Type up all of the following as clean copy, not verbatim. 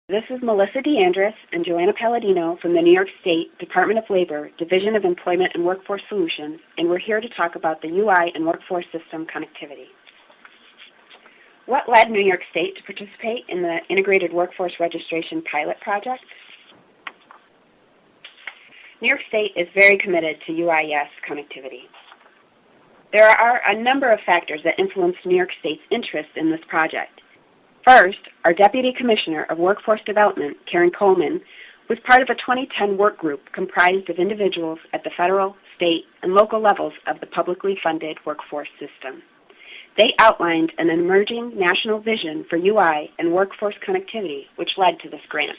This is Melissa DeAndres and Joanna Palladino from the New York State Department of Labor, Division of Employment and Workforce Solutions, and we're here to talk about the UI and workforce system connectivity. What led New York State to participate in the Integrated Workforce Registration Pilot Project? New York State is very committed to UIS connectivity. There are a number of factors that influenced New York State's interest in this project. First, our Deputy Commissioner of Workforce Development, Karen Coleman, was part of a 2010 work group comprised of individuals at the federal, state, and local levels of the publicly funded workforce system. They outlined an emerging national vision for UI and workforce connectivity, which led to this grant.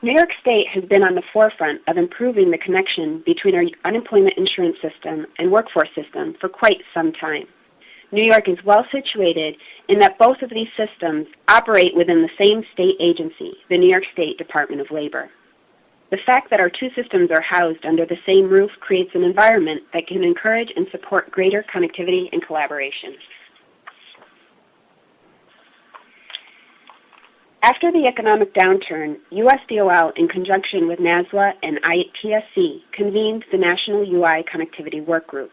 New York State has been on the forefront of improving the connection between our unemployment insurance system and workforce system for quite some time. New York is well situated in that both of these systems operate within the same state agency, the New York State Department of Labor. The fact that our two systems are housed under the same roof creates an environment that can encourage and support greater connectivity and collaboration. After the economic downturn, USDOL, in conjunction with NASWA and ITSC, convened the National UI Connectivity Work Group.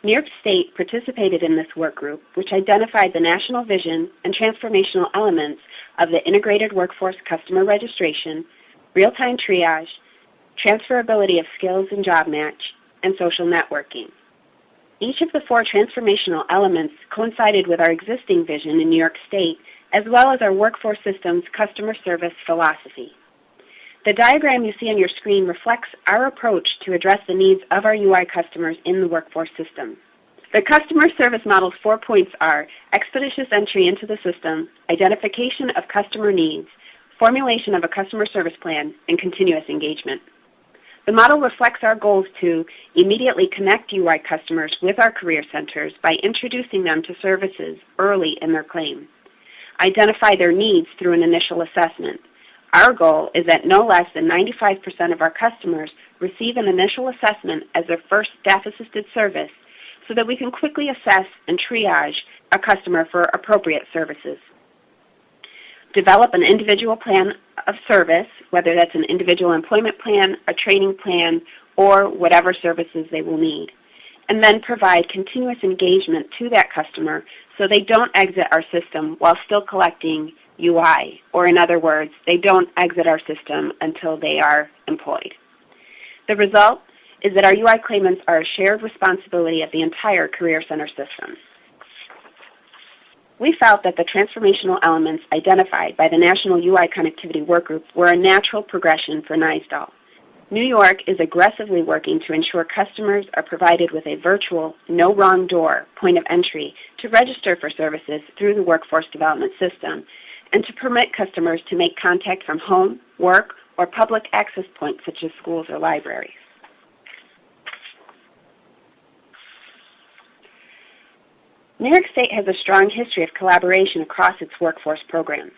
New York State participated in this work group, which identified the national vision and transformational elements of the integrated workforce customer registration, real-time triage, transferability of skills and job match, and social networking. Each of the four transformational elements coincided with our existing vision in New York State, as well as our workforce system's customer service philosophy. The diagram you see on your screen reflects our approach to address the needs of our UI customers in the workforce system. The customer service model's 4 points are expeditious entry into the system, identification of customer needs, formulation of a customer service plan, and continuous engagement. The model reflects our goals to immediately connect UI customers with our career centers by introducing them to services early in their claim, identify their needs through an initial assessment. Our goal is that no less than 95% of our customers receive an initial assessment as their first staff-assisted service so that we can quickly assess and triage a customer for appropriate services. Develop an individual plan of service, whether that's an individual employment plan, a training plan, or whatever services they will need. And then provide continuous engagement to that customer so they don't exit our system while still collecting UI, or in other words, they don't exit our system until they are employed. The result is that our UI claimants are a shared responsibility of the entire Career Center system. We felt that the transformational elements identified by the National UI Connectivity Workgroup were a natural progression for NYSDOL. New York is aggressively working to ensure customers are provided with a virtual, no wrong door point of entry to register for services through the workforce development system, and to permit customers to make contact from home, work, or public access points such as schools or libraries. New York State has a strong history of collaboration across its workforce programs.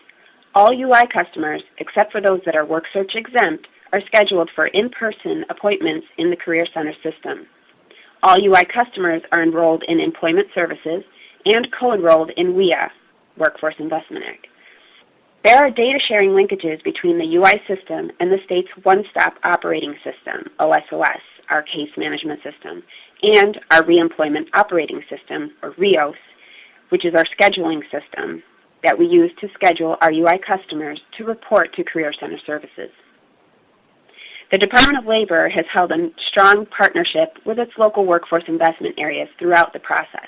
All UI customers, except for those that are work search exempt, are scheduled for in-person appointments in the Career Center system. All UI customers are enrolled in employment services and co-enrolled in WIA, Workforce Investment Act. There are data sharing linkages between the UI system and the state's one-stop operating system, OSOS, our case management system, and our Reemployment Operating System, or REOS, which is our scheduling system that we use to schedule our UI customers to report to Career Center services. The Department of Labor has held a strong partnership with its local workforce investment areas throughout the process.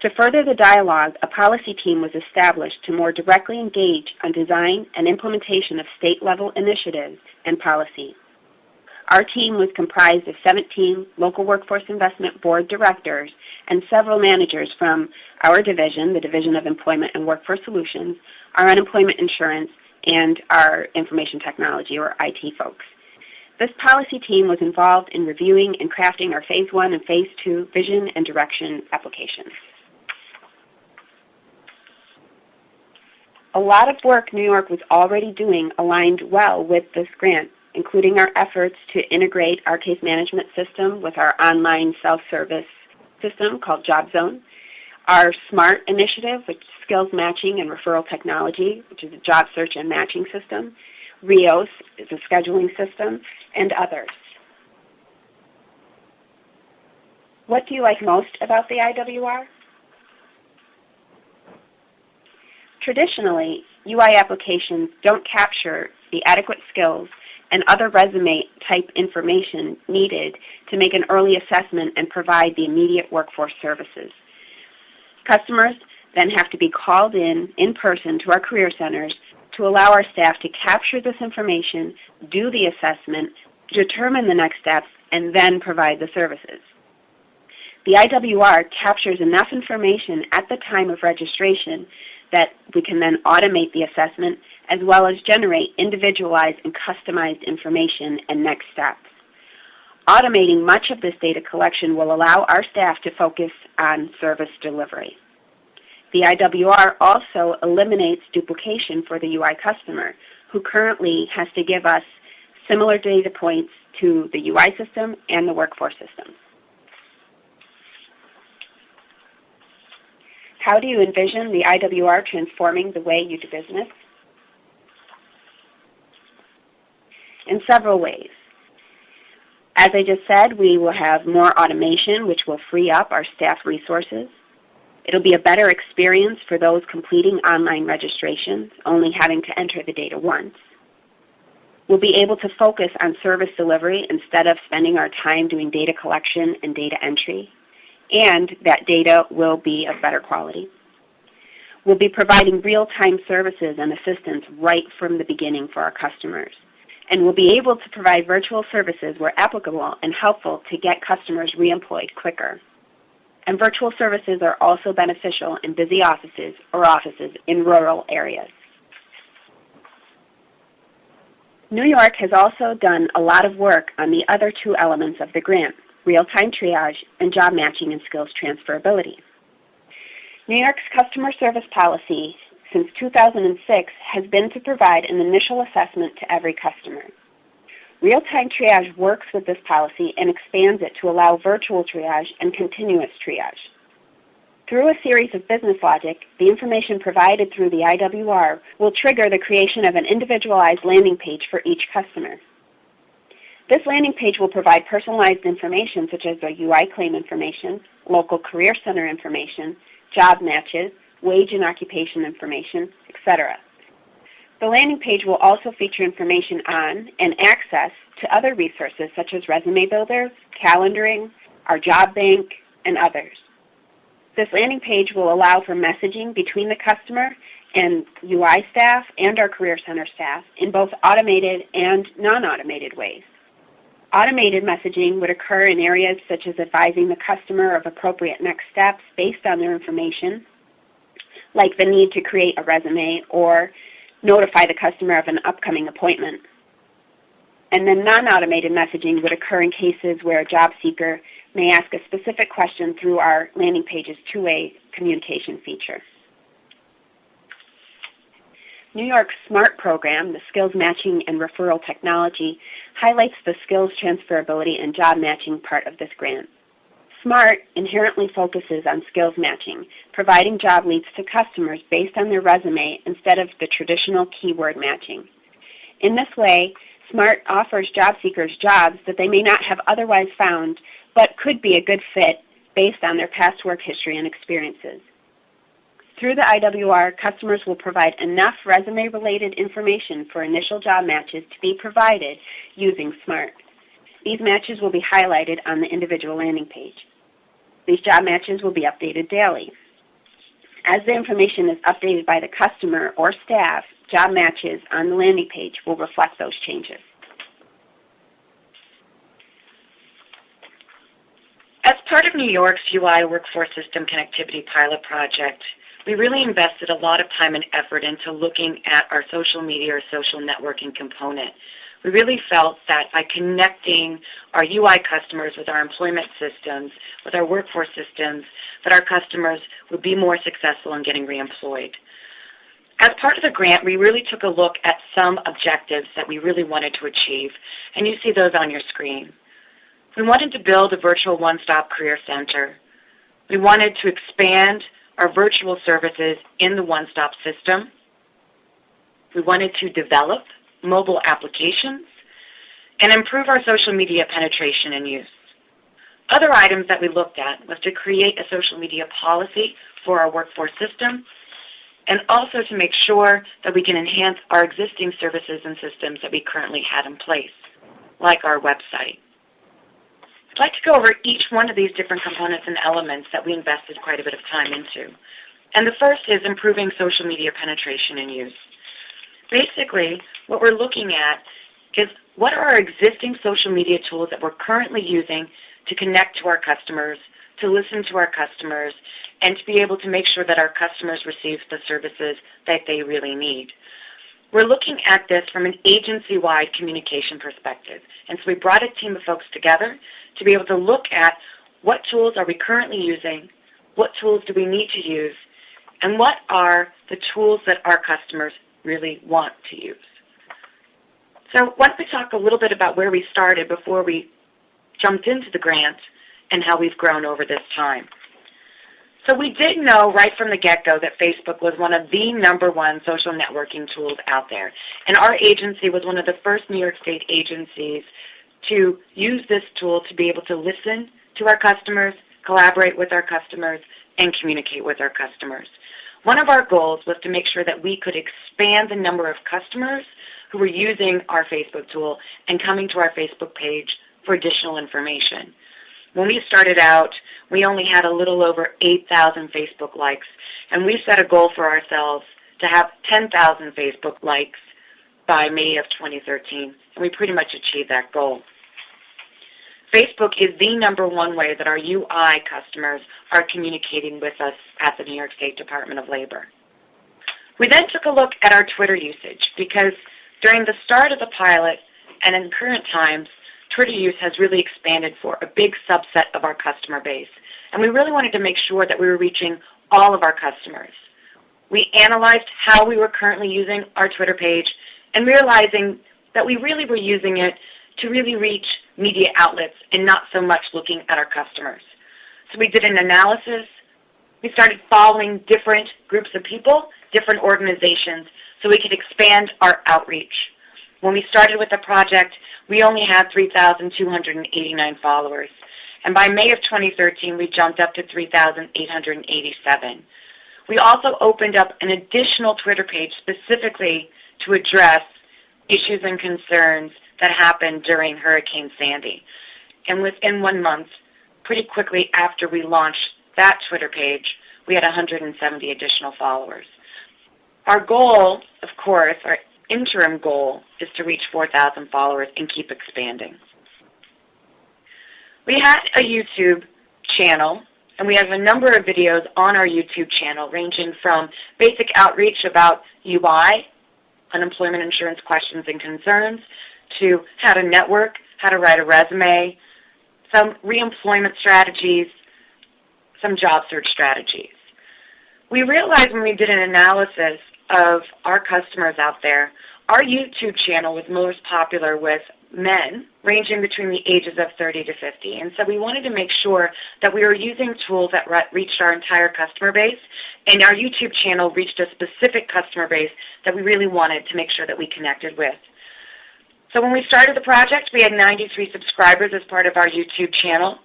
To further the dialogue, a policy team was established to more directly engage on design and implementation of state-level initiatives and policy. Our team was comprised of 17 local workforce investment board directors and several managers from our division, the Division of Employment and Workforce Solutions, our unemployment insurance, and our information technology, or IT folks. This policy team was involved in reviewing and crafting our Phase 1 and Phase 2 vision and direction applications. A lot of work New York was already doing aligned well with this grant, including our efforts to integrate our case management system with our online self-service system called JobZone, Our SMART initiative, which is Skills Matching and Referral Technology, which is a job search and matching system. RIOS is a scheduling system, and others. What do you like most about the IWR? Traditionally, UI applications don't capture the adequate skills and other resume-type information needed to make an early assessment and provide the immediate workforce services. Customers then have to be called in person to our career centers to allow our staff to capture this information, do the assessment, determine the next steps, and then provide the services. The IWR captures enough information at the time of registration that we can then automate the assessment as well as generate individualized and customized information and next steps. Automating much of this data collection will allow our staff to focus on service delivery. The IWR also eliminates duplication for the UI customer, who currently has to give us similar data points to the UI system and the workforce system. How do you envision the IWR transforming the way you do business? In several ways. As I just said, we will have more automation, which will free up our staff resources. It'll be a better experience for those completing online registrations, only having to enter the data once. We'll be able to focus on service delivery instead of spending our time doing data collection and data entry, and that data will be of better quality. We'll be providing real-time services and assistance right from the beginning for our customers. And we'll be able to provide virtual services where applicable and helpful to get customers reemployed quicker. And virtual services are also beneficial in busy offices or offices in rural areas. New York has also done a lot of work on the other two elements of the grant, real-time triage and job matching and skills transferability. New York's customer service policy since 2006 has been to provide an initial assessment to every customer. Real-time triage works with this policy and expands it to allow virtual triage and continuous triage. Through a series of business logic, the information provided through the IWR will trigger the creation of an individualized landing page for each customer. This landing page will provide personalized information such as the UI claim information, local career center information, job matches, wage and occupation information, etc. The landing page will also feature information on and access to other resources such as resume builders, calendaring, our job bank, and others. This landing page will allow for messaging between the customer and UI staff and our career center staff in both automated and non-automated ways. Automated messaging would occur in areas such as advising the customer of appropriate next steps based on their information, like the need to create a resume or notify the customer of an upcoming appointment. And then non-automated messaging would occur in cases where a job seeker may ask a specific question through our landing page's two-way communication feature. New York's SMART program, the Skills Matching and Referral Technology, highlights the skills transferability and job matching part of this grant. SMART inherently focuses on skills matching, providing job leads to customers based on their resume instead of the traditional keyword matching. In this way, SMART offers job seekers jobs that they may not have otherwise found, but could be a good fit based on their past work history and experiences. Through the IWR, customers will provide enough resume-related information for initial job matches to be provided using SMART. These matches will be highlighted on the individual landing page. These job matches will be updated daily. As the information is updated by the customer or staff, job matches on the landing page will reflect those changes. As part of New York's UI Workforce System Connectivity Pilot Project, we really invested a lot of time and effort into looking at our social media or social networking component. We really felt that by connecting our UI customers with our employment systems, with our workforce systems, that our customers would be more successful in getting reemployed. As part of the grant, we really took a look at some objectives that we really wanted to achieve, and you see those on your screen. We wanted to build a virtual one-stop career center. We wanted to expand our virtual services in the one-stop system. We wanted to develop mobile applications and improve our social media penetration and use. Other items that we looked at was to create a social media policy for our workforce system and also to make sure that we can enhance our existing services and systems that we currently had in place, like our website. I'd like to go over each one of these different components and elements that we invested quite a bit of time into. And the first is improving social media penetration and use. Basically, what we're looking at is what are our existing social media tools that we're currently using to connect to our customers, to listen to our customers, and to be able to make sure that our customers receive the services that they really need. We're looking at this from an agency-wide communication perspective. And so we brought a team of folks together to be able to look at what tools are we currently using, what tools do we need to use, and what are the tools that our customers really want to use. So why don't we talk a little bit about where we started before we jumped into the grant and how we've grown over this time. So we did know right from the get-go that Facebook was one of the #1 social networking tools out there. And our agency was one of the first New York State agencies to use this tool to be able to listen to our customers, collaborate with our customers, and communicate with our customers. One of our goals was to make sure that we could expand the number of customers who were using our Facebook tool and coming to our Facebook page for additional information. When we started out, we only had a little over 8,000 Facebook likes, and we set a goal for ourselves to have 10,000 Facebook likes by May of 2013, and we pretty much achieved that goal. Facebook is the #1 way that our UI customers are communicating with us at the New York State Department of Labor. We then took a look at our Twitter usage because during the start of the pilot and in current times, Twitter use has really expanded for a big subset of our customer base. And we really wanted to make sure that we were reaching all of our customers. We analyzed how we were currently using our Twitter page and realizing that we really were using it to really reach media outlets and not so much looking at our customers. So we did an analysis. We started following different groups of people, different organizations, so we could expand our outreach. When we started with the project, we only had 3,289 followers. And by May of 2013, we jumped up to 3,887. We also opened up an additional Twitter page specifically to address issues and concerns that happened during Hurricane Sandy. And within 1 month, pretty quickly after we launched that Twitter page, we had 170 additional followers. Our goal, of course, our interim goal, is to reach 4,000 followers and keep expanding. We had a YouTube channel, and we have a number of videos on our YouTube channel ranging from basic outreach about UI, unemployment insurance questions and concerns, to how to network, how to write a resume, some reemployment strategies, some job search strategies. We realized when we did an analysis of our customers out there, our YouTube channel was most popular with men ranging between the ages of 30 to 50. And so we wanted to make sure that we were using tools that reached our entire customer base, and our YouTube channel reached a specific customer base that we really wanted to make sure that we connected with. So when we started the project, we had 93 subscribers as part of our YouTube channel,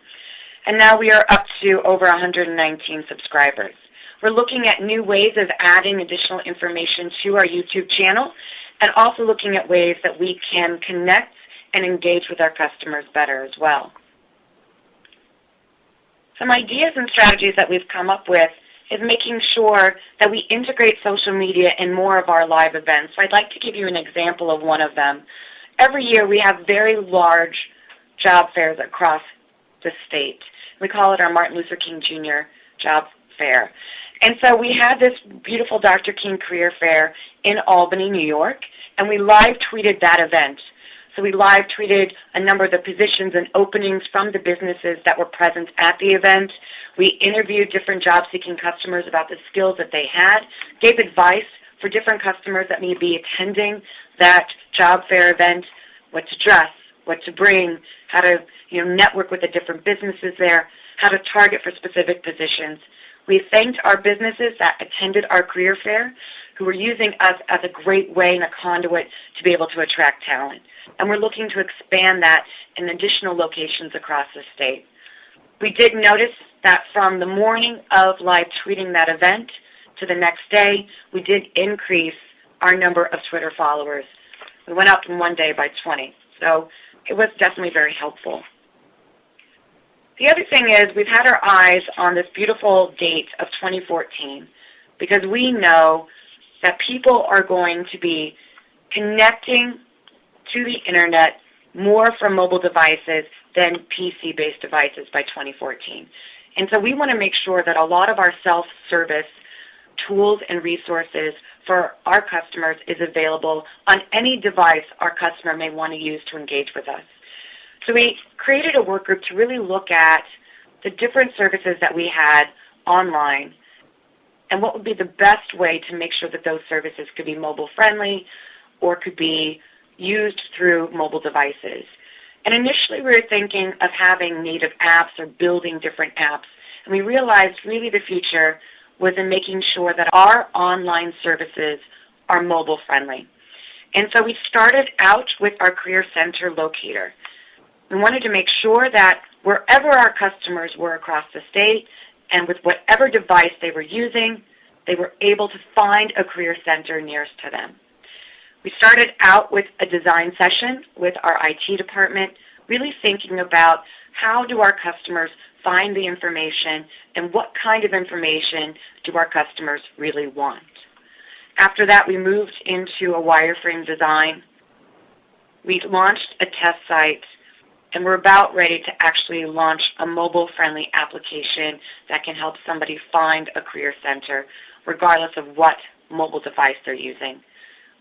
and now we are up to over 119 subscribers. We're looking at new ways of adding additional information to our YouTube channel and also looking at ways that we can connect and engage with our customers better as well. Some ideas and strategies that we've come up with is making sure that we integrate social media in more of our live events. So I'd like to give you an example of one of them. Every year we have very large job fairs across the state. We call it our Martin Luther King Jr. Job Fair. And so we had this beautiful Dr. King Career Fair in Albany, New York, and we live tweeted that event. So we live tweeted a number of the positions and openings from the businesses that were present at the event. We interviewed different job-seeking customers about the skills that they had, gave advice for different customers that may be attending that job fair event, what to dress, what to bring, how to network with the different businesses there, how to target for specific positions. We thanked our businesses that attended our career fair, who were using us as a great way and a conduit to be able to attract talent. And we're looking to expand that in additional locations across the state. We did notice that from the morning of live tweeting that event to the next day, we did increase our number of Twitter followers. We went up in one day by 20. So it was definitely very helpful. The other thing is we've had our eyes on this beautiful date of 2014 because we know that people are going to be connecting to the Internet more from mobile devices than PC-based devices by 2014. And so we want to make sure that a lot of our self-service tools and resources for our customers is available on any device our customer may want to use to engage with us. So we created a work group to really look at the different services that we had online and what would be the best way to make sure that those services could be mobile friendly or could be used through mobile devices. And initially we were thinking of having native apps or building different apps. And we realized really the future was in making sure that our online services are mobile friendly. And so we started out with our Career Center locator. We wanted to make sure that wherever our customers were across the state and with whatever device they were using, they were able to find a career center nearest to them. We started out with a design session with our IT department, really thinking about how do our customers find the information and what kind of information do our customers really want. After that, we moved into a wireframe design. We launched a test site, and we're about ready to actually launch a mobile-friendly application that can help somebody find a career center, regardless of what mobile device they're using.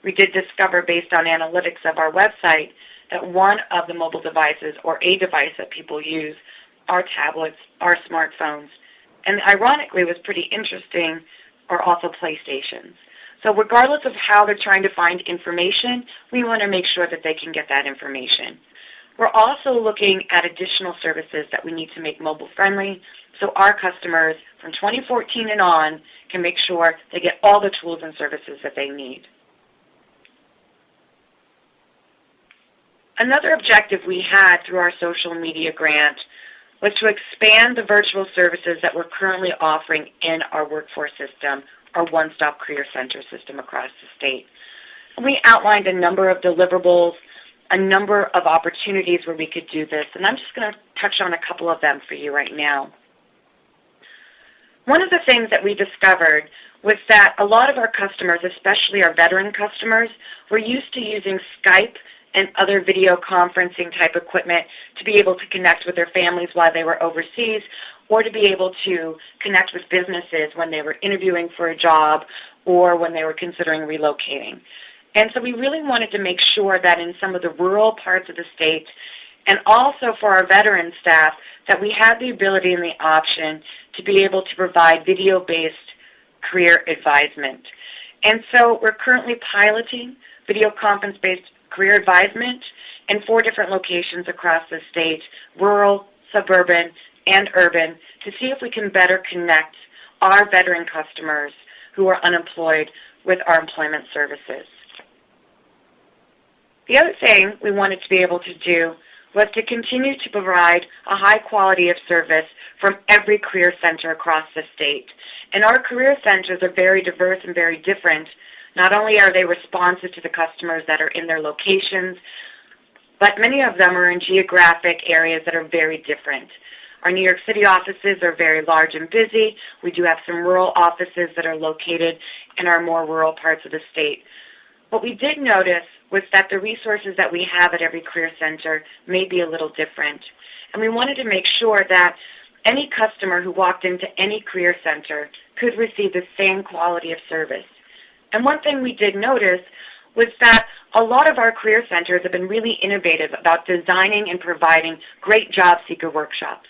We did discover, based on analytics of our website, that one of the mobile devices, or a device that people use, are tablets, are smartphones. And ironically, what's pretty interesting, are also PlayStations. So regardless of how they're trying to find information, we want to make sure that they can get that information. We're also looking at additional services that we need to make mobile friendly so our customers from 2014 and on can make sure they get all the tools and services that they need. Another objective we had through our social media grant was to expand the virtual services that we're currently offering in our workforce system, our one-stop career center system across the state. And we outlined a number of deliverables, a number of opportunities where we could do this, and I'm just going to touch on a couple of them for you right now. One of the things that we discovered was that a lot of our customers, especially our veteran customers, were used to using Skype and other video conferencing type equipment to be able to connect with their families while they were overseas, or to be able to connect with businesses when they were interviewing for a job or when they were considering relocating. And so we really wanted to make sure that in some of the rural parts of the state, and also for our veteran staff, that we had the ability and the option to be able to provide video-based career advisement. And so we're currently piloting video conference-based career advisement in 4 different locations across the state, rural, suburban, and urban, to see if we can better connect our veteran customers who are unemployed with our employment services. The other thing we wanted to be able to do was to continue to provide a high quality of service from every career center across the state. And our career centers are very diverse and very different. Not only are they responsive to the customers that are in their locations, but many of them are in geographic areas that are very different. Our New York City offices are very large and busy. We do have some rural offices that are located in our more rural parts of the state. What we did notice was that the resources that we have at every career center may be a little different. And we wanted to make sure that any customer who walked into any career center could receive the same quality of service. And one thing we did notice was that a lot of our career centers have been really innovative about designing and providing great job seeker workshops.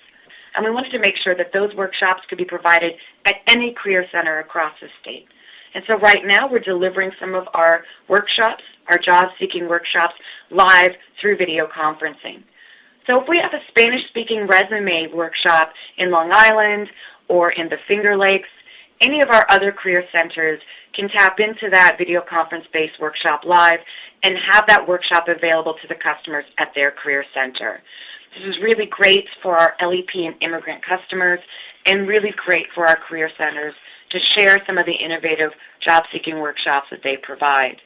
And we wanted to make sure that those workshops could be provided at any career center across the state. And so right now we're delivering some of our workshops, our job-seeking workshops, live through video conferencing. So if we have a Spanish-speaking resume workshop in Long Island, or in the Finger Lakes, any of our other career centers can tap into that video conference-based workshop live and have that workshop available to the customers at their career center. This is really great for our LEP and immigrant customers and really great for our career centers to share some of the innovative job-seeking workshops that they provide.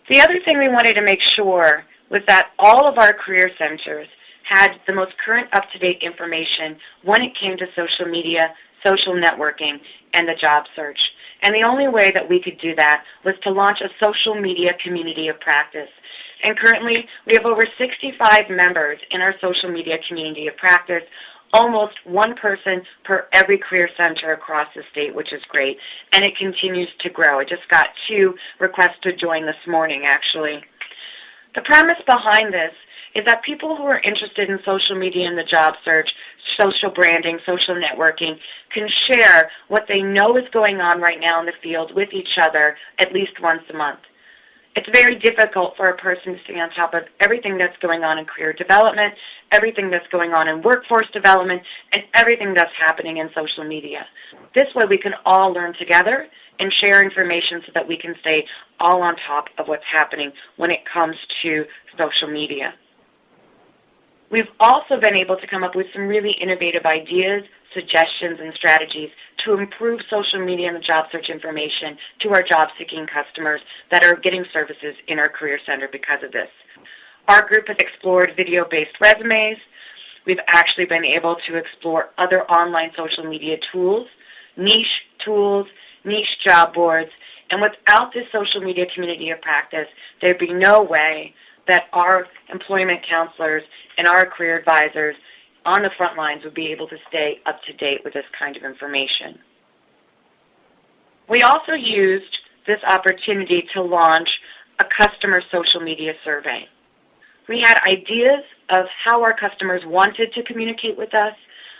The other thing we wanted to make sure was that all of our career centers had the most current up-to-date information when it came to social media, social networking, and the job search. And the only way that we could do that was to launch a social media community of practice. And currently, we have over 65 members in our social media community of practice, almost one person per every career center across the state, which is great. And it continues to grow. I just got 2 requests to join this morning, actually. The premise behind this is that people who are interested in social media and the job search, social branding, social networking, can share what they know is going on right now in the field with each other at least once a month. It's very difficult for a person to stay on top of everything that's going on in career development, everything that's going on in workforce development, and everything that's happening in social media. This way we can all learn together and share information so that we can stay all on top of what's happening when it comes to social media. We've also been able to come up with some really innovative ideas, suggestions, and strategies to improve social media and the job search information to our job-seeking customers that are getting services in our Career Center because of this. Our group has explored video-based resumes. We've actually been able to explore other online social media tools, niche job boards, and without this social media community of practice, there'd be no way that our employment counselors and our career advisors on the front lines would be able to stay up to date with this kind of information. We also used this opportunity to launch a customer social media survey. We had ideas of how our customers wanted to communicate with us,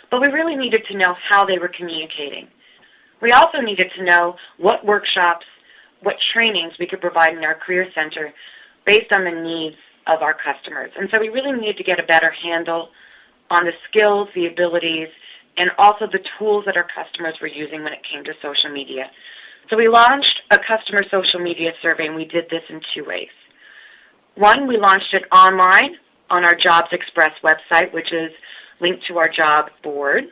but we really needed to know how they were communicating. We also needed to know what workshops, what trainings we could provide in our career center based on the needs of our customers. And so we really needed to get a better handle on the skills, the abilities, and also the tools that our customers were using when it came to social media. So we launched a customer social media survey, and we did this in 2 ways. One, we launched it online on our Jobs Express website, which is linked to our job board.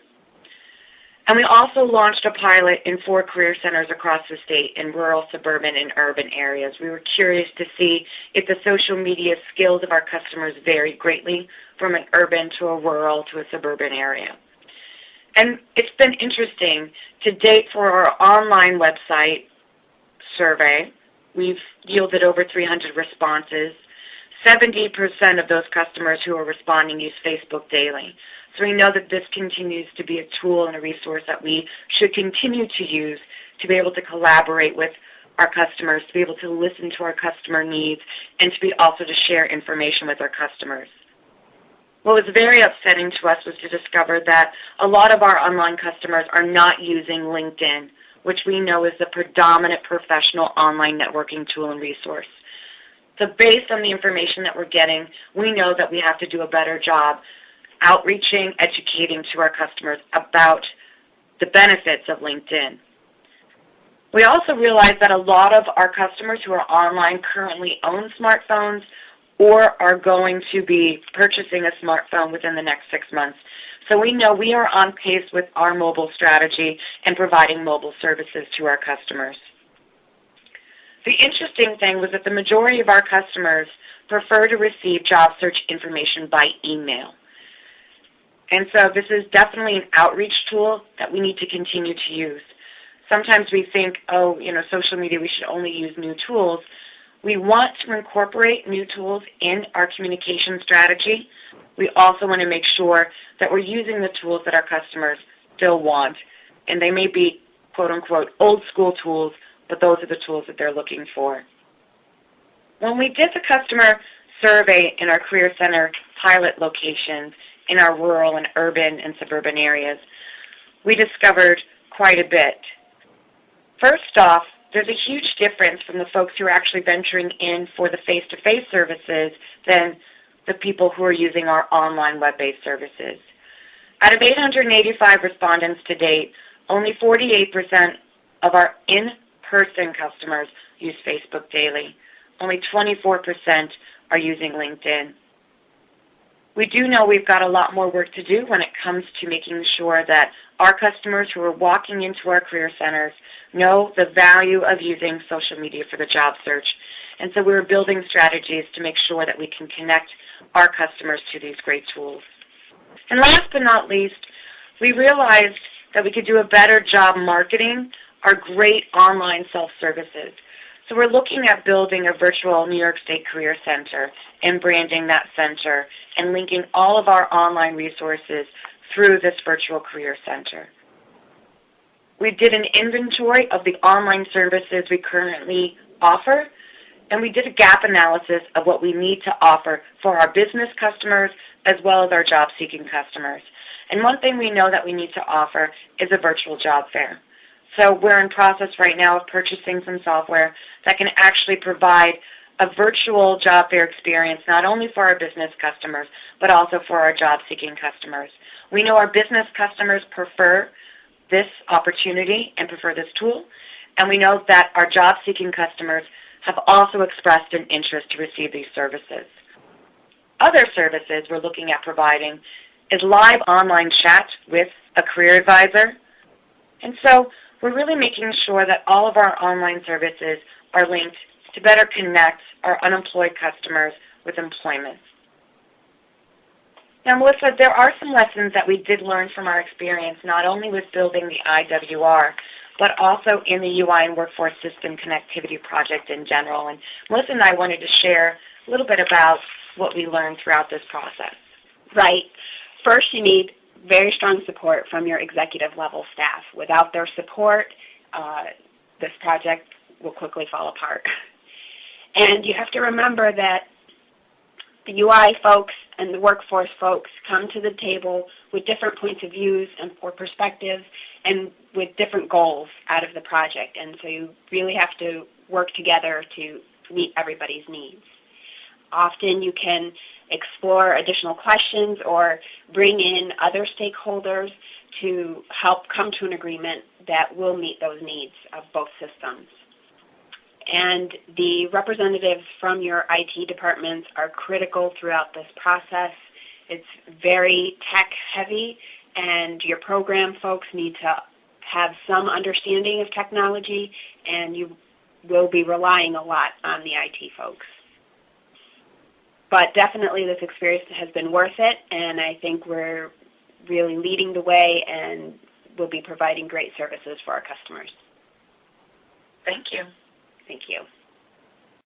And we also launched a pilot in 4 career centers across the state in rural, suburban, and urban areas. We were curious to see if the social media skills of our customers varied greatly from an urban to a rural to a suburban area. And it's been interesting. To date, for our online website survey, we've yielded over 300 responses. 70% of those customers who are responding use Facebook daily. So we know that this continues to be a tool and a resource that we should continue to use to be able to collaborate with our customers, to be able to listen to our customer needs, and to be also to share information with our customers. What was very upsetting to us was to discover that a lot of our online customers are not using LinkedIn, which we know is the predominant professional online networking tool and resource. So based on the information that we're getting, we know that we have to do a better job outreaching, educating to our customers about the benefits of LinkedIn. We also realized that a lot of our customers who are online currently own smartphones or are going to be purchasing a smartphone within the next 6 months. So we know we are on pace with our mobile strategy and providing mobile services to our customers. The interesting thing was that the majority of our customers prefer to receive job search information by email. And so this is definitely an outreach tool that we need to continue to use. Sometimes we think, social media, we should only use new tools. We want to incorporate new tools in our communication strategy. We also want to make sure that we're using the tools that our customers still want. And they may be, quote unquote, old school tools, but those are the tools that they're looking for. When we did the customer survey in our Career Center pilot locations in our rural and urban and suburban areas, we discovered quite a bit. First off, there's a huge difference from the folks who are actually venturing in for the face-to-face services than the people who are using our online web-based services. Out of 885 respondents to date, only 48% of our in-person customers use Facebook daily. Only 24% are using LinkedIn. We do know we've got a lot more work to do when it comes to making sure that our customers who are walking into our career centers know the value of using social media for the job search. And so we're building strategies to make sure that we can connect our customers to these great tools. And last but not least, we realized that we could do a better job marketing our great online self-services. So we're looking at building a virtual New York State Career Center and branding that center and linking all of our online resources through this virtual career center. We did an inventory of the online services we currently offer, and we did a gap analysis of what we need to offer for our business customers as well as our job-seeking customers. And one thing we know that we need to offer is a virtual job fair. So we're in process right now of purchasing some software that can actually provide a virtual job fair experience not only for our business customers but also for our job-seeking customers. We know our business customers prefer this opportunity and prefer this tool, and we know that our job-seeking customers have also expressed an interest to receive these services. Other services we're looking at providing is live online chat with a career advisor. And so we're really making sure that all of our online services are linked to better connect our unemployed customers with employment. Now, Melissa, there are some lessons that we did learn from our experience, not only with building the IWR, but also in the UI and Workforce System Connectivity Project in general. And Melissa and I wanted to share a little bit about what we learned throughout this process. Right. First, you need very strong support from your executive level staff. Without their support, this project will quickly fall apart. And you have to remember that the UI folks and the workforce folks come to the table with different points of views and or perspectives and with different goals out of the project. And so you really have to work together to meet everybody's needs. Often you can explore additional questions or bring in other stakeholders to help come to an agreement that will meet those needs of both systems. And the representatives from your IT departments are critical throughout this process. It's very tech heavy, and your program folks need to have some understanding of technology, and you will be relying a lot on the IT folks. But definitely this experience has been worth it, and I think we're really leading the way and will be providing great services for our customers. Thank you. Thank you.